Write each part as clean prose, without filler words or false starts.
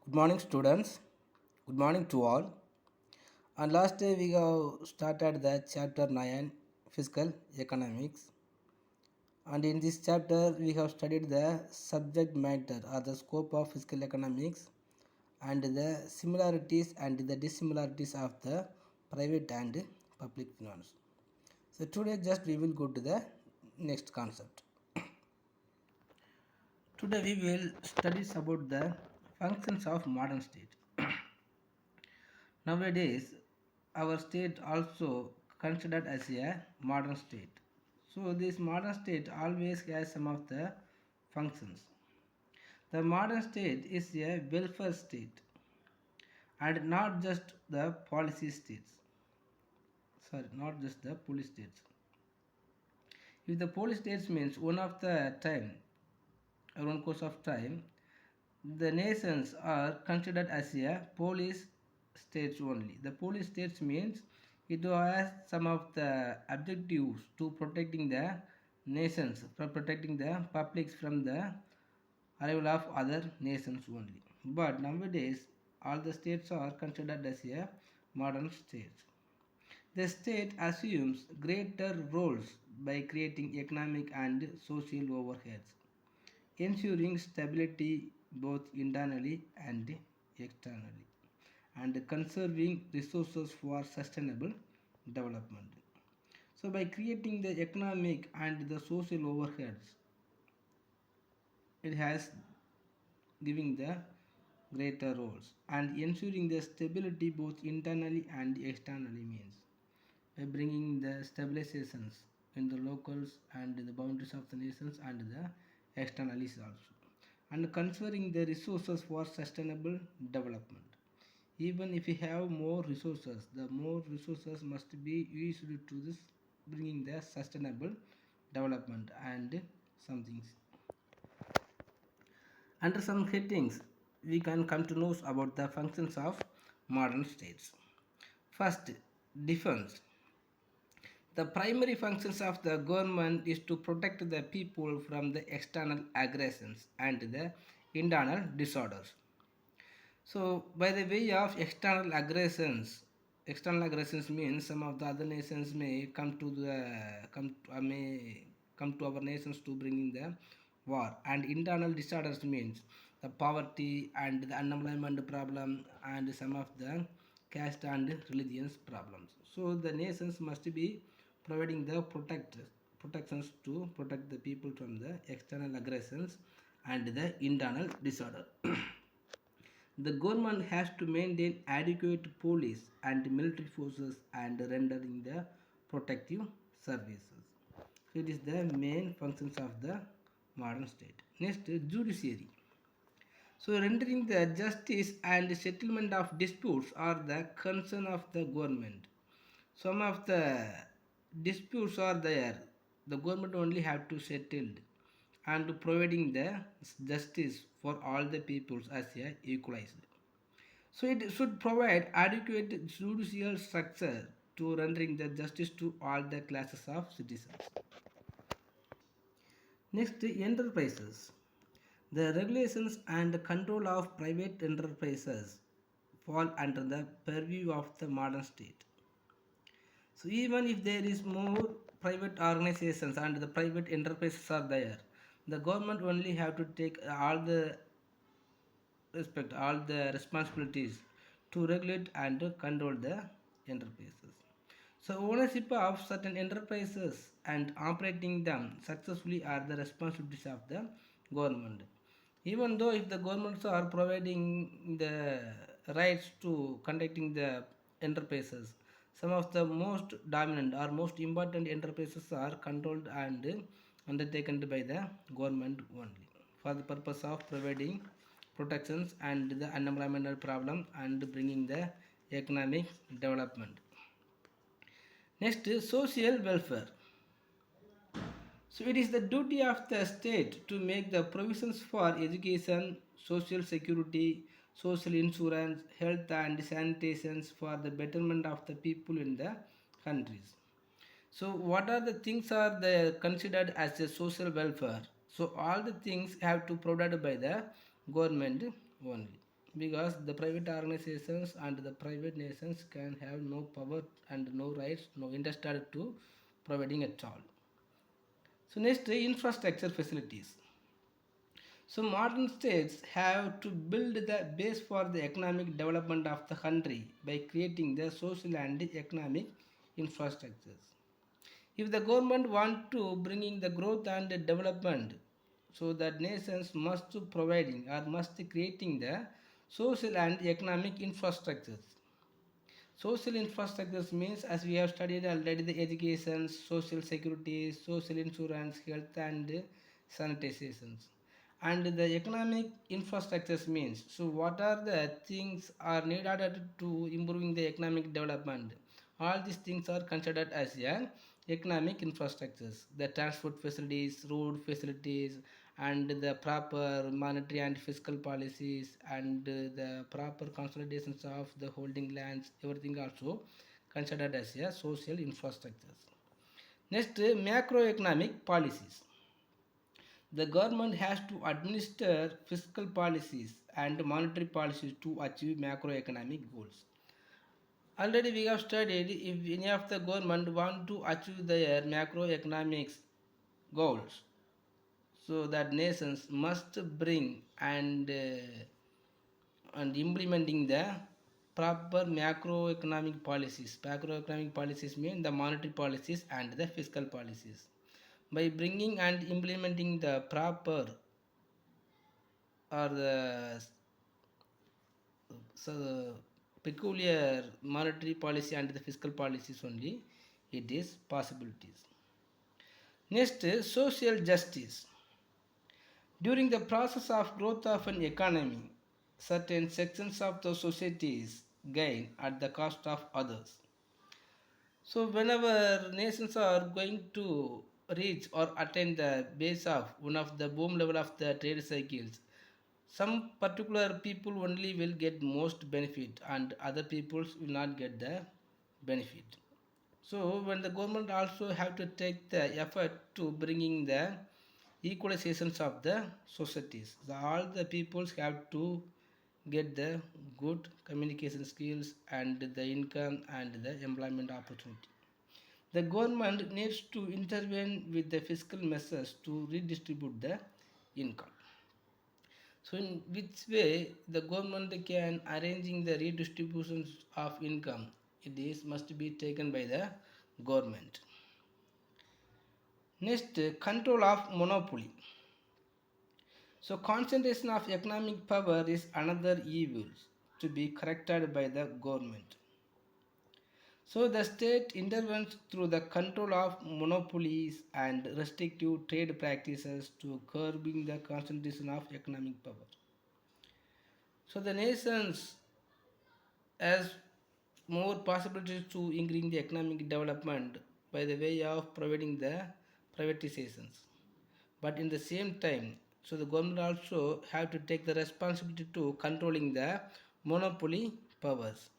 Good morning, students. Good morning to all. And last day we have started the chapter 9 Fiscal Economics. And in this chapter, we have studied the subject matter or the scope of fiscal economics and the similarities and the dissimilarities of the private and public finance. So today just we will go to the next concept. Today we will study about the functions of modern state. Nowadays, our state also considered as a modern state. So this modern state always has some of the functions. The modern state is a welfare state and not just the policy states. Sorry, not just the police states. If the police states means one of the time, or one course of time, the nations are considered as a police states only. The police states means it has some of the objectives to protecting the nations, from protecting the publics from the arrival of other nations only. But nowadays, all the states are considered as a modern states. The state assumes greater roles by creating economic and social overheads, ensuring stability both internally and externally, and conserving resources for sustainable development. So, by creating the economic and the social overheads, it has giving the greater roles and ensuring the stability both internally and externally means by bringing the stabilizations in the locals and the boundaries of the nations and the externalities also, and conserving the resources for sustainable development. Even if we have more resources, the more resources must be used to this bringing the sustainable development and some things. Under some headings, we can come to know about the functions of modern states. First, defense. The primary functions of the government is to protect the people from the external aggressions and the internal disorders. So, by the way of external aggressions means some of the other nations may come to our nations to bring in the war, and internal disorders means the poverty and the unemployment problem and some of the caste and religions problems. So, the nations must be providing the protections to protect the people from the external aggressions and the internal disorder. The government has to maintain adequate police and military forces and rendering the protective services. So it is the main functions of the modern state. Next, judiciary. So rendering the justice and settlement of disputes are the concern of the government. Some of the disputes are there. The government only have to settle and providing the justice for all the peoples as a equalized. So it should provide adequate judicial structure to rendering the justice to all the classes of citizens. Next, enterprises. The regulations and control of private enterprises fall under the purview of the modern state. So even if there is more private organizations and the private enterprises are there, the government only have to take all the responsibilities to regulate and to control the enterprises. So ownership of certain enterprises and operating them successfully are the responsibilities of the government. Even though if the governments are providing the rights to conducting the enterprises, some of the most dominant or most important enterprises are controlled and undertaken by the government only for the purpose of providing protections and the unemployment problem and bringing the economic development. Next is social welfare. So it is the duty of the state to make the provisions for education, social security, social insurance, health and sanitation for the betterment of the people in the countries. So what are the things are the considered as a social welfare? So all the things have to provided by the government only. because the private organizations and the private nations can have no power and no rights, no interest to providing at all. So next, infrastructure facilities. So modern states have to build the base for the economic development of the country by creating the social and economic infrastructures. If the government want to bringing the growth and development, so that nations must providing or must creating the social and economic infrastructures. Social infrastructures means, as we have studied already, the education, social security, social insurance, health and sanitizations. And the economic infrastructures means, so what are the things are needed to improving the economic development? All these things are considered as economic infrastructures. The transport facilities, road facilities, and the proper monetary and fiscal policies, and the proper consolidations of the holding lands, everything also considered as social infrastructures. Next, macroeconomic policies. The government has to administer fiscal policies and monetary policies to achieve macroeconomic goals. Already we have studied, if any of the government want to achieve their macroeconomics goals, so that nations must bring and implementing the proper macroeconomic policies. Macroeconomic policies mean the monetary policies and the fiscal policies. By bringing and implementing the proper or the so peculiar monetary policy and the fiscal policies only, it is possibilities. Next, social justice. During the process of growth of an economy, certain sections of the societies gain at the cost of others. So whenever nations are going to reach or attain the base of one of the boom level of the trade cycles, some particular people only will get most benefit and other peoples will not get the benefit. So when the government also have to take the effort to bringing the equalizations of the societies, all the peoples have to get the good communication skills and the income and the employment opportunity. The government needs to intervene with the fiscal measures to redistribute the income. So in which way the government can arranging the redistributions of income? It is must be taken by the government. Next, control of monopoly. So concentration of economic power is another evil to be corrected by the government. So the state intervenes through the control of monopolies and restrictive trade practices to curbing the concentration of economic power. So the nations has more possibilities to increase the economic development by the way of providing the privatizations. But in the same time, so the government also have to take the responsibility to controlling the monopoly powers.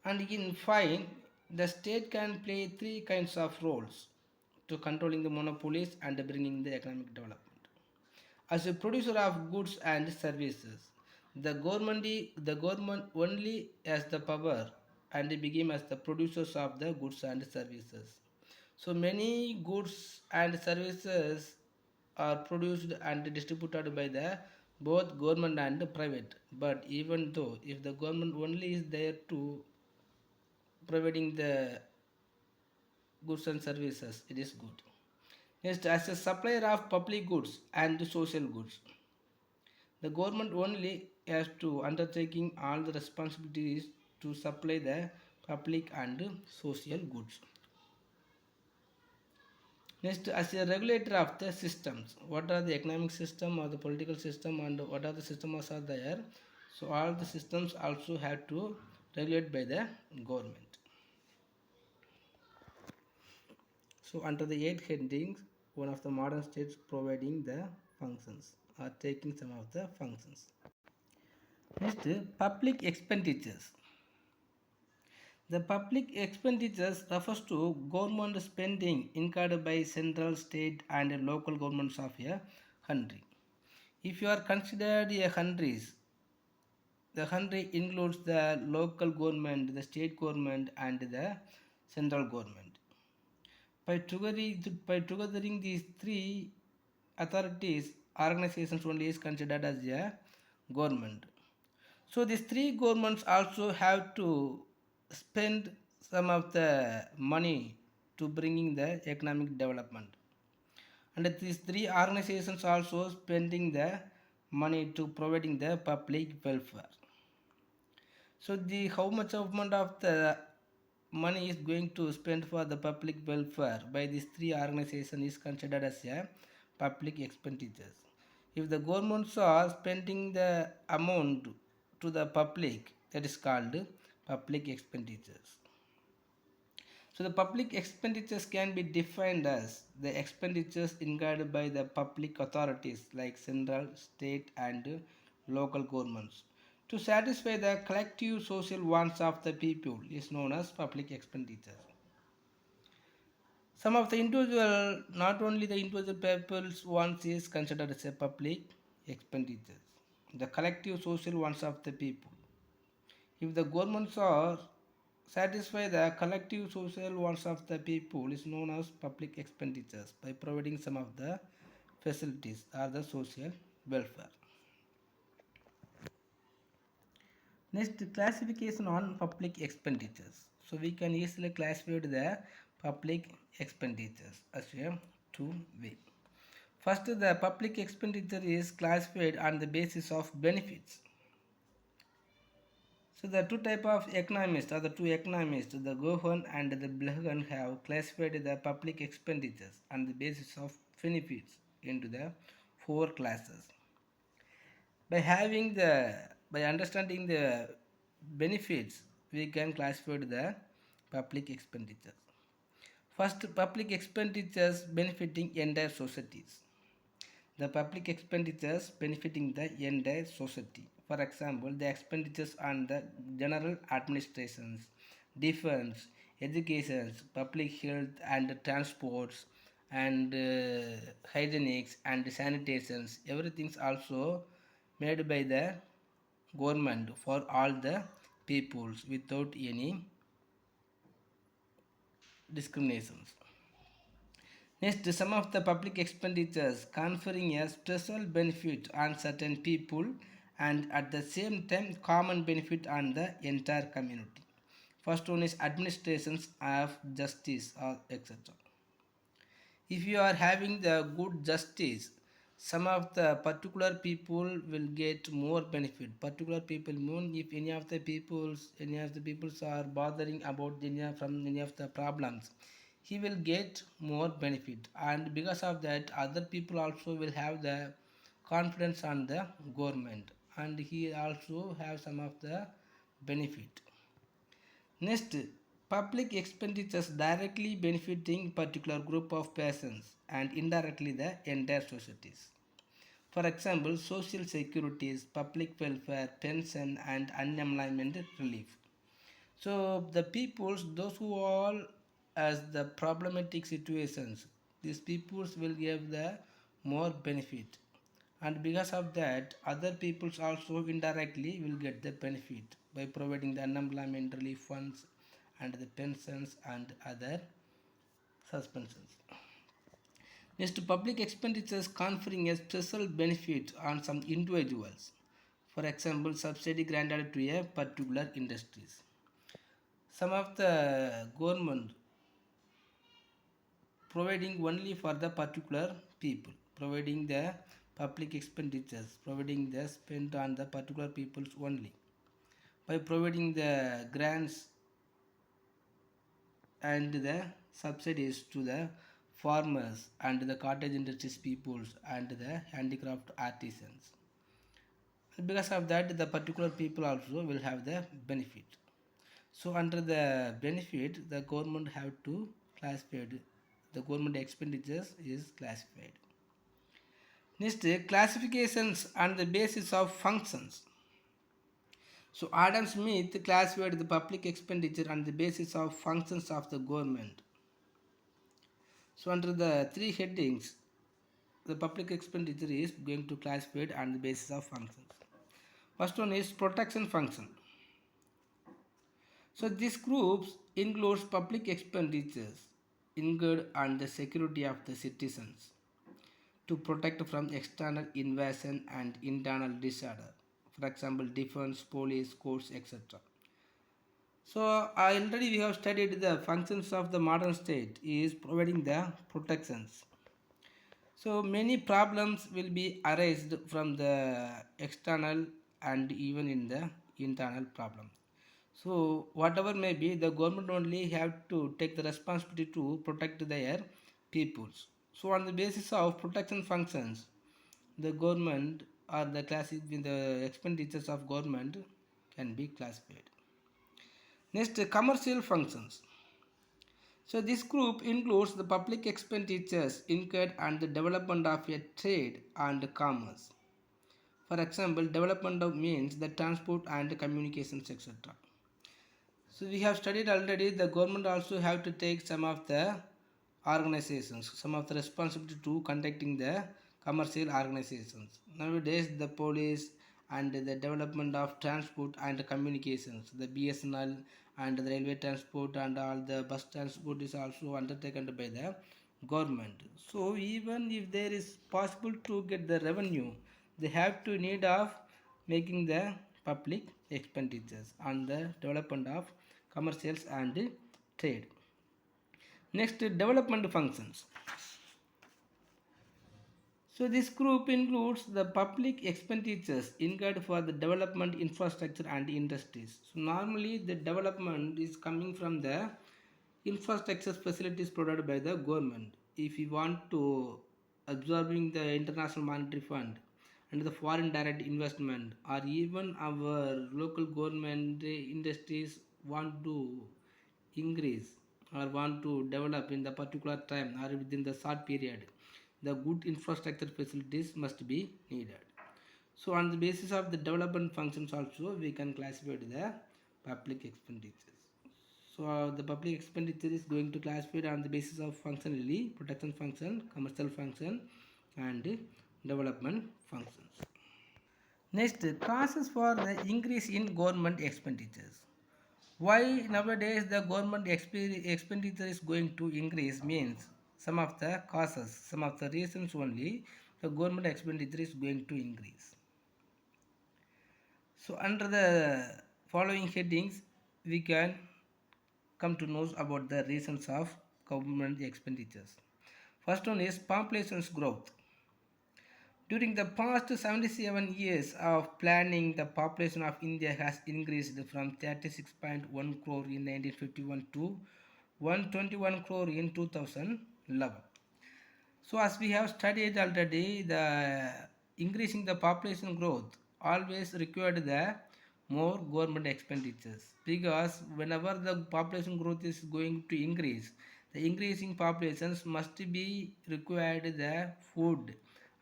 And in fine, the state can play three kinds of roles to controlling the monopolies and bringing the economic development. As a producer of goods and services, the government only has the power and became as the producers of the goods and services. So many goods and services are produced and distributed by the both government and private. But even though if the government only is there to providing the goods and services, it is good. Next, as a supplier of public goods and social goods, the government only has to undertaking all the responsibilities to supply the public and social goods. Next, as a regulator of the systems, what are the economic system or the political system and what are the systems are there? So all the systems also have to regulate by the government. So under the 8 headings, one of the modern states providing the functions or taking some of the functions. Next, public expenditures. The public expenditures refers to government spending incurred by central, state and local governments of a country. If you are considered a countries, the country includes the local government, the state government, and the central government. By togethering these three authorities, organizations only is considered as a government. So these three governments also have to spend some of the money to bringing the economic development. And these three organizations also spending the money to providing the public welfare. So the how much amount of the money is going to spend for the public welfare by these three organizations is considered as a public expenditures. If the governments are spending the amount to the public, that is called public expenditures. So the public expenditures can be defined as the expenditures incurred by the public authorities like central, state and local governments to satisfy the collective social wants of the people is known as public expenditures. Some of the individual, not only the individual people's wants is considered as a public expenditures. The collective social wants of the people. If the governments are satisfy the collective social wants of the people is known as public expenditures by providing some of the facilities or the social welfare. Next, classification on public expenditures. So we can easily classify the public expenditures as a two way. First, the public expenditure is classified on the basis of benefits. So the two type of economists or the two economists, the Gohan and the Blehan, have classified the public expenditures on the basis of benefits into the four classes. By understanding the benefits, we can classify the public expenditures. First, public expenditures benefiting entire societies. The public expenditures benefiting the entire society. For example, the expenditures on the general administrations, defense, education, public health and transports, and hygienics and sanitations, everything's also made by the government for all the peoples without any discriminations. Next, some of the public expenditures conferring a special benefit on certain people and at the same time common benefit on the entire community. First one is administrations of justice or etc. If you are having the good justice, some of the particular people will get more benefit. Particular people mean if any of the peoples are bothering about from any of the problems, he will get more benefit, and because of that other people also will have the confidence on the government, and he also have some of the benefit. Next, public expenditures directly benefiting particular group of persons and indirectly the entire societies. For example, social securities, public welfare, pension and unemployment relief. So the peoples, those who all as the problematic situations, these peoples will give the more benefit, and because of that other peoples also indirectly will get the benefit by providing the unemployment relief funds and the pensions and other suspensions. Next, public expenditures conferring a special benefit on some individuals. For example, subsidy granted to a particular industries. Some of the government providing only for the particular people, providing the public expenditures, providing the spent on the particular peoples only by providing the grants and the subsidies to the farmers and the cottage industries peoples and the handicraft artisans. Because of that the particular people also will have the benefit. So under the benefit the government have to classify the government expenditures is classified. Next, classifications on the basis of functions. So Adam Smith classified the public expenditure on the basis of functions of the government. So under the three headings, the public expenditure is going to classified on the basis of functions. First one is protection function. So this groups includes public expenditures incurred on the security of the citizens to protect from external invasion and internal disorder. For example, defense, police, courts, etc. So already we have studied the functions of the modern state is providing the protections. So many problems will be arised from the external and even in the internal problems. So whatever may be, the government only have to take the responsibility to protect their peoples. So on the basis of protection functions, the government or the classic the expenditures of government can be classified. Next, commercial functions. So this group includes the public expenditures incurred on the development of a trade and commerce. For example, development of means the transport and communications, etc. So we have studied already the government also have to take some of the organizations, some of the responsibility to conducting the commercial organizations. Nowadays the police and the development of transport and communications, the BSNL and the railway transport and all the bus transport is also undertaken by the government. So even if there is possible to get the revenue, they have to need of making the public expenditures on the development of commercials and trade. Next, development functions. So this group includes the public expenditures incurred for the development infrastructure and industries. So normally the development is coming from the infrastructure facilities provided by the government. If we want to absorbing the international monetary fund and the foreign direct investment, or even our local government industries want to increase or want to develop in the particular time or within the short period, the good infrastructure facilities must be needed. So on the basis of the development functions also we can classify the public expenditures. So the public expenditure is going to classify on the basis of functionally protection function, commercial function and development functions. Next, causes for the increase in government expenditures. Why nowadays the government expenditure is going to increase means some of the causes, some of the reasons only the government expenditure is going to increase. So under the following headings we can come to know about the reasons of government expenditures. First one is population's growth. During the past 77 years of planning, the population of India has increased from 36.1 crore in 1951 to 121 crore in 2011. So as we have studied already, the increasing the population growth always required the more government expenditures, because whenever the population growth is going to increase, the increasing populations must be required the food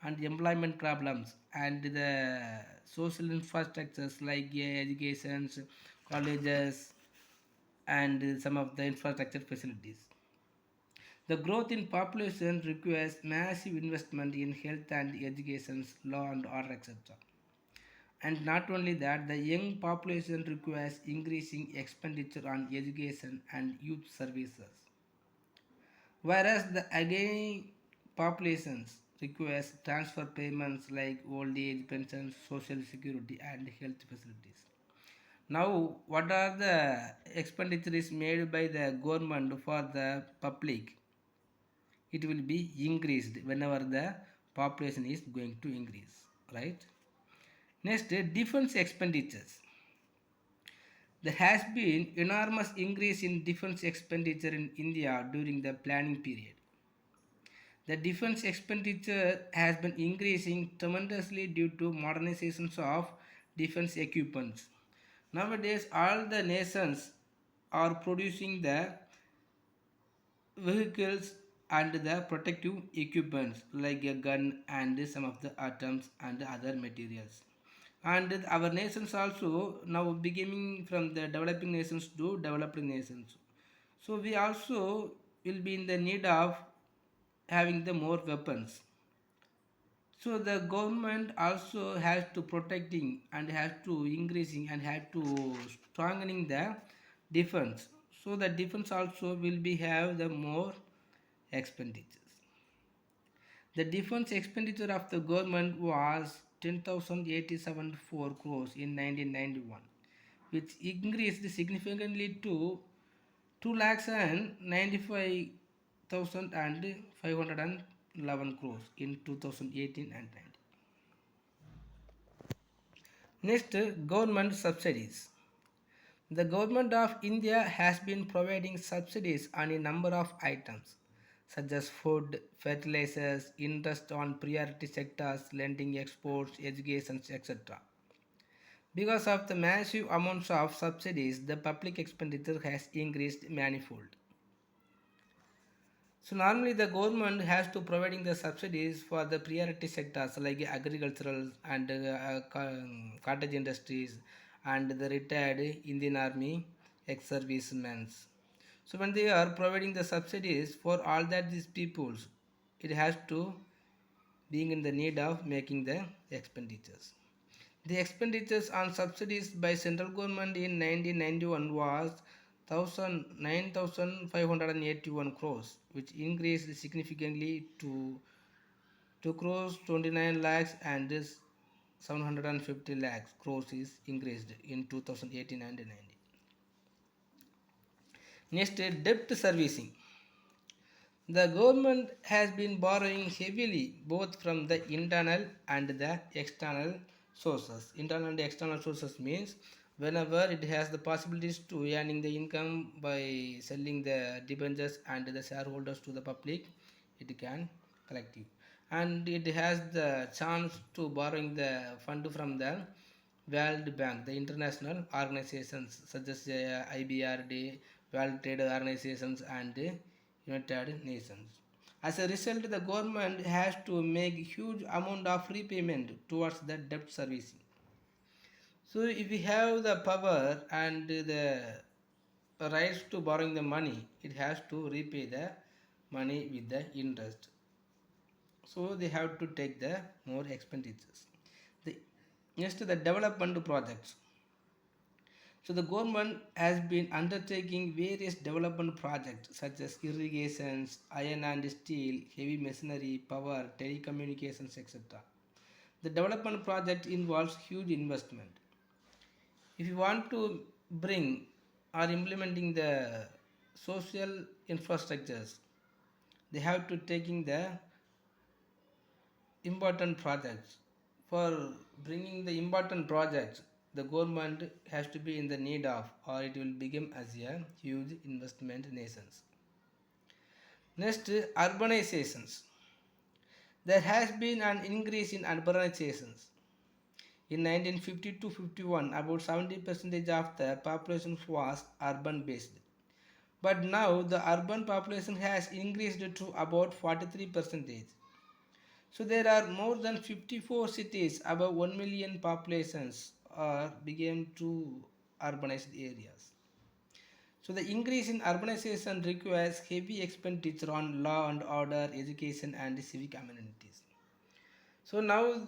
and employment problems and the social infrastructures like educations, colleges and some of the infrastructure facilities. The growth in population requires massive investment in health and education, law and order, etc. And not only that, the young population requires increasing expenditure on education and youth services. Whereas the aging populations requires transfer payments like old age pensions, social security and health facilities. Now, what are the expenditures made by the government for the public? It will be increased whenever the population is going to increase, right? Next, defense expenditures. There has been enormous increase in defense expenditure in India during the planning period. The defense expenditure has been increasing tremendously due to modernizations of defense equipments. Nowadays, all the nations are producing the vehicles and the protective equipments like a gun and some of the atoms and other materials. And our nations also now beginning from the developing nations to developed nations. So we also will be in the need of having the more weapons. So the government also has to protecting and has to increasing and has to strengthening the defense. So the defense also will be have the more expenditures. The defense expenditure of the government was 10,087 crores in 1991, which increased significantly to 2 lakhs and 95,511 crores in 2018 and 19. Next, government subsidies. The government of India has been providing subsidies on a number of items such as food, fertilizers, interest on priority sectors, lending, exports, education, etc. Because of the massive amounts of subsidies, the public expenditure has increased manifold. So normally the government has to providing the subsidies for the priority sectors like agricultural and cottage industries and the retired Indian Army ex-servicemen. So when they are providing the subsidies for all that these peoples, it has to being in the need of making the expenditures. The expenditures on subsidies by central government in 1991 was 9,581 crores, which increased significantly to 2 crores 29 lakhs and 750 lakhs crores is increased in 2018 and 19. Next, debt servicing. The government has been borrowing heavily both from the internal and the external sources. Internal and external sources means whenever it has the possibilities to earning the income by selling the debentures and the shareholders to the public, it can collect it. And it has the chance to borrowing the fund from the World Bank, the international organizations such as IBRD, World Trade Organizations and United Nations. As a result, the government has to make huge amount of repayment towards the debt servicing. So if we have the power and the rights to borrowing the money, it has to repay the money with the interest. So they have to take the more expenditures. The next, the development projects. So the government has been undertaking various development projects such as irrigations, iron and steel, heavy machinery, power, telecommunications, etc. The development project involves huge investment. If you want to bring or implementing the social infrastructures, they have to taking the important projects. For bringing the important projects, the government has to be in the need of or it will become as a huge investment nations. Next, urbanizations. There has been an increase in urbanizations. In 1950 to 51, about 70% of the population was urban based. But now the urban population has increased to about 43%. So there are more than 54 cities above 1 million populations are began to urbanized areas. So the increase in urbanization requires heavy expenditure on law and order, education and civic amenities. So now,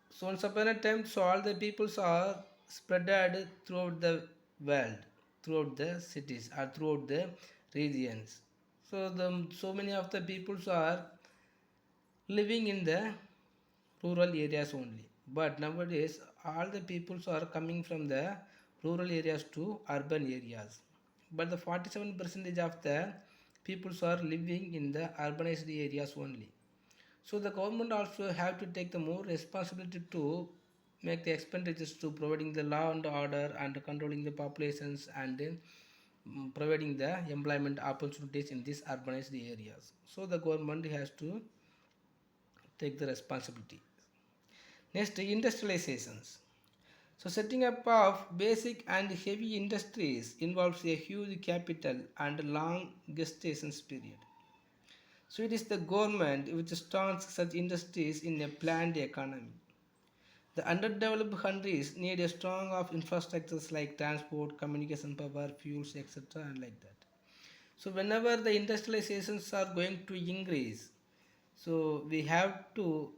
so once upon a time, so all the peoples are spread throughout the world, throughout the cities or throughout the regions. So so many of the peoples are living in the rural areas only. But nowadays, all the peoples are coming from the rural areas to urban areas. But the 47% of the peoples are living in the urbanized areas only. So the government also have to take the more responsibility to make the expenditures to providing the law and order and controlling the populations and providing the employment opportunities in these urbanized areas. So the government has to take the responsibility. Next, industrializations. So setting up of basic and heavy industries involves a huge capital and long gestation period. So it is the government which starts such industries in a planned economy. The underdeveloped countries need a strong of infrastructures like transport, communication power, fuels, etc. and like that. So whenever the industrializations are going to increase, so we have to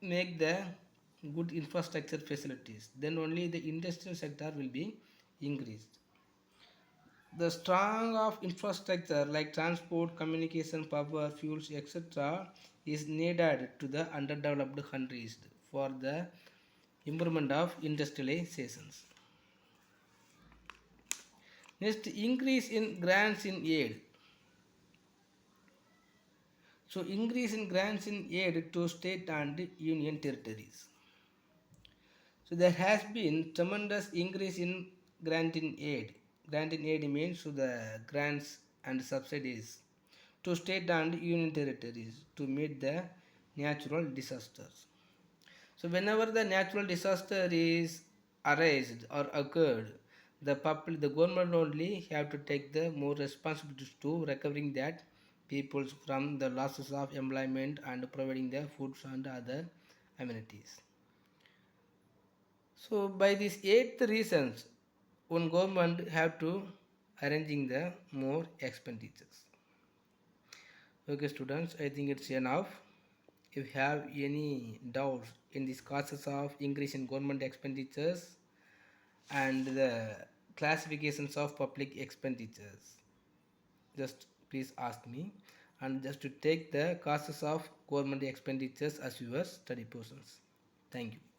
make the good infrastructure facilities, then only the industrial sector will be increased. The strong of infrastructure like transport, communication, power, fuels, etc. is needed to the underdeveloped countries for the improvement of industrializations. Next, increase in grants in aid. So, increase in grants in aid to state and union territories. So, there has been tremendous increase in grant in aid. Grant in aid means the grants and subsidies to state and union territories to meet the natural disasters. So whenever the natural disaster is arised or occurred, the government only have to take the more responsibilities to recovering that people from the losses of employment and providing the foods and other amenities. So by these eight reasons, one government have to arranging the more expenditures. Okay students, I think it's enough. If you have any doubts in these causes of increase in government expenditures and the classifications of public expenditures, just please ask me, and just to take the causes of government expenditures as your study portions. Thank you.